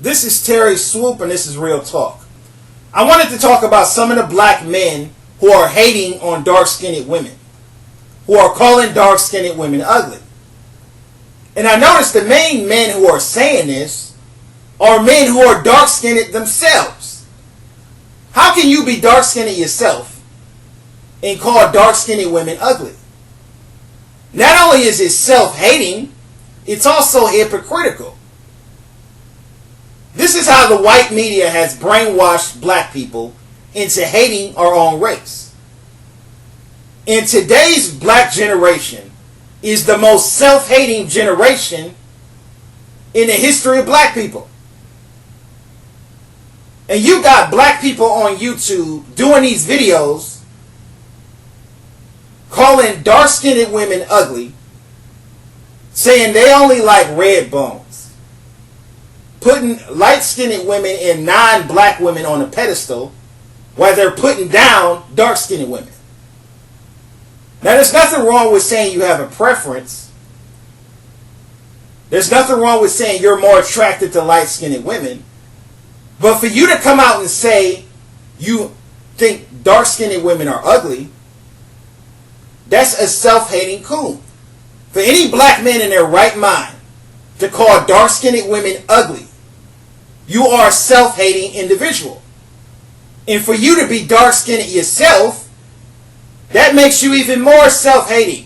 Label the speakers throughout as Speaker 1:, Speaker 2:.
Speaker 1: This is Terry Swoop, and this is Real Talk. I wanted to talk about some of the black men who are hating on dark-skinned women, who are calling dark-skinned women ugly. And I noticed the main men who are saying this are men who are dark-skinned themselves. How can you be dark-skinned yourself and call dark-skinned women ugly? Not only is it self-hating, it's also hypocritical. This is how the white media has brainwashed black people into hating our own race. And today's black generation is the most self-hating generation in the history of black people. And you got black people on YouTube doing these videos calling dark-skinned women ugly, saying they only like red bones, putting light-skinned women and non-black women on a pedestal while they're putting down dark-skinned women. Now, there's nothing wrong with saying you have a preference. There's nothing wrong with saying you're more attracted to light-skinned women. But for you to come out and say you think dark-skinned women are ugly, that's a self-hating coon. For any black man in their right mind to call dark-skinned women ugly, you are a self-hating individual. And for you to be dark-skinned yourself, that makes you even more self-hating.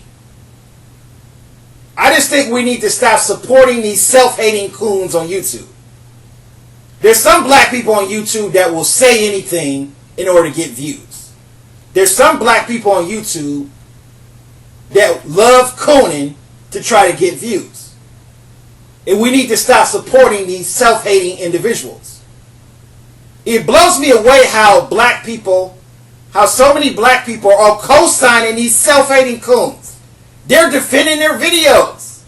Speaker 1: I just think we need to stop supporting these self-hating coons on YouTube. There's some black people on YouTube that will say anything in order to get views. There's some black people on YouTube that love cooning to try to get views. And we need to stop supporting these self-hating individuals. It blows me away how so many black people are co-signing these self-hating coons. They're defending their videos.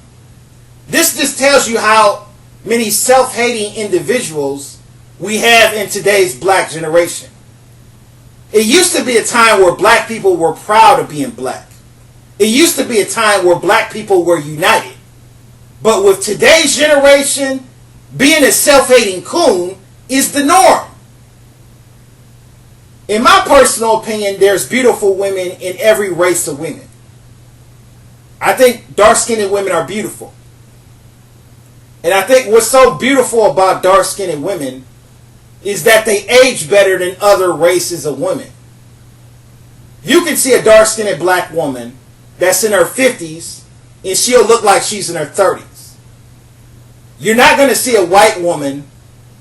Speaker 1: This just tells you how many self-hating individuals we have in today's black generation. It used to be a time where black people were proud of being black. It used to be a time where black people were united. But with today's generation, being a self-hating coon is the norm. In my personal opinion, there's beautiful women in every race of women. I think dark-skinned women are beautiful. And I think what's so beautiful about dark-skinned women is that they age better than other races of women. You can see a dark-skinned black woman that's in her 50s and she'll look like she's in her 30s. You're not going to see a white woman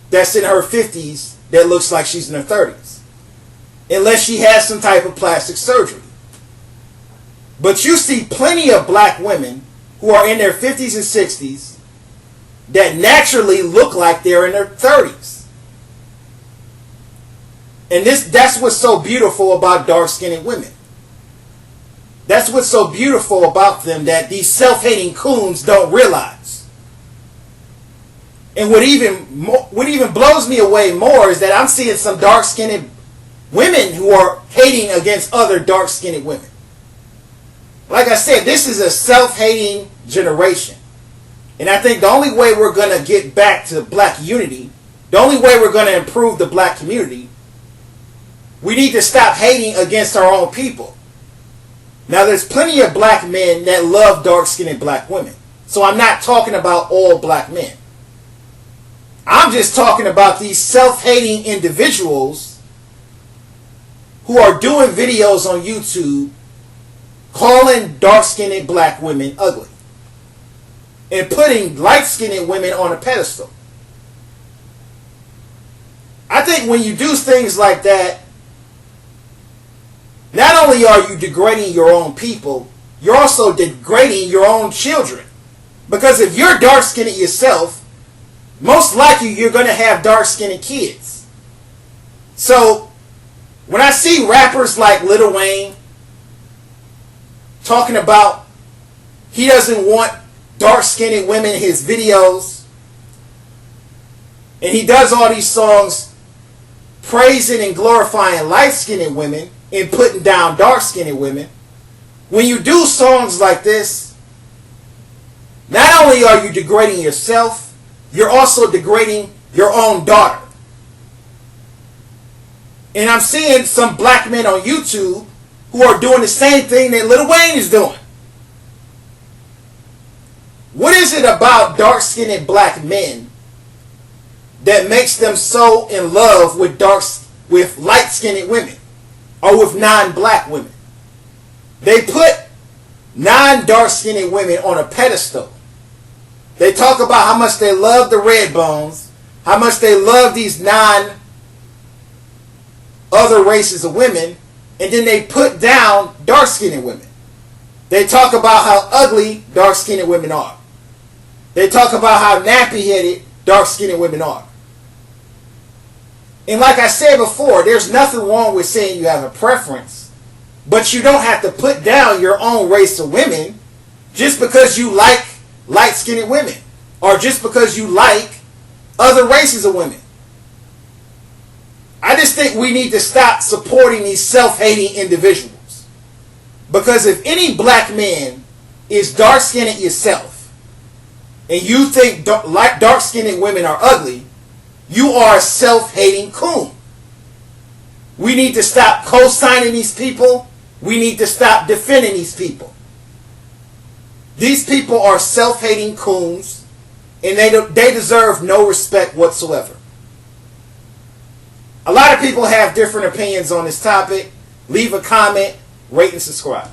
Speaker 1: that's in her 50s that looks like she's in her 30s. Unless she has some type of plastic surgery. But you see plenty of black women who are in their 50s and 60s that naturally look like they're in their 30s. And that's what's so beautiful about dark-skinned women. That's what's so beautiful about them that these self-hating coons don't realize. And what even blows me away more is that I'm seeing some dark-skinned women who are hating against other dark-skinned women. Like I said, this is a self-hating generation. And I think the only way we're going to get back to black unity, the only way we're going to improve the black community, we need to stop hating against our own people. Now, there's plenty of black men that love dark-skinned black women. So I'm not talking about all black men. I'm just talking about these self-hating individuals who are doing videos on YouTube calling dark-skinned black women ugly and putting light-skinned women on a pedestal. I think when you do things like that, not only are you degrading your own people, you're also degrading your own children. Because if you're dark-skinned yourself, most likely you're going to have dark-skinned kids. So when I see rappers like Lil Wayne talking about he doesn't want dark-skinned women in his videos, and he does all these songs praising and glorifying light-skinned women and putting down dark-skinned women, when you do songs like this, not only are you degrading yourself, you're also degrading your own daughter. And I'm seeing some black men on YouTube who are doing the same thing that Lil Wayne is doing. What is it about dark-skinned black men that makes them so in love with light-skinned women or with non-black women? They put non-dark-skinned women on a pedestal. They talk about how much they love the red bones, how much they love these other races of women, and then they put down dark-skinned women. They talk about how ugly dark-skinned women are. They talk about how nappy-headed dark-skinned women are. And like I said before, there's nothing wrong with saying you have a preference, but you don't have to put down your own race of women just because you like light-skinned women or just because you like other races of women. I just think we need to stop supporting these self-hating individuals. Because if any black man is dark-skinned yourself, and you think dark-skinned women are ugly, you are a self-hating coon. We need to stop co-signing these people. We need to stop defending these people. These people are self-hating coons, and they deserve no respect whatsoever. A lot of people have different opinions on this topic. Leave a comment, rate, and subscribe.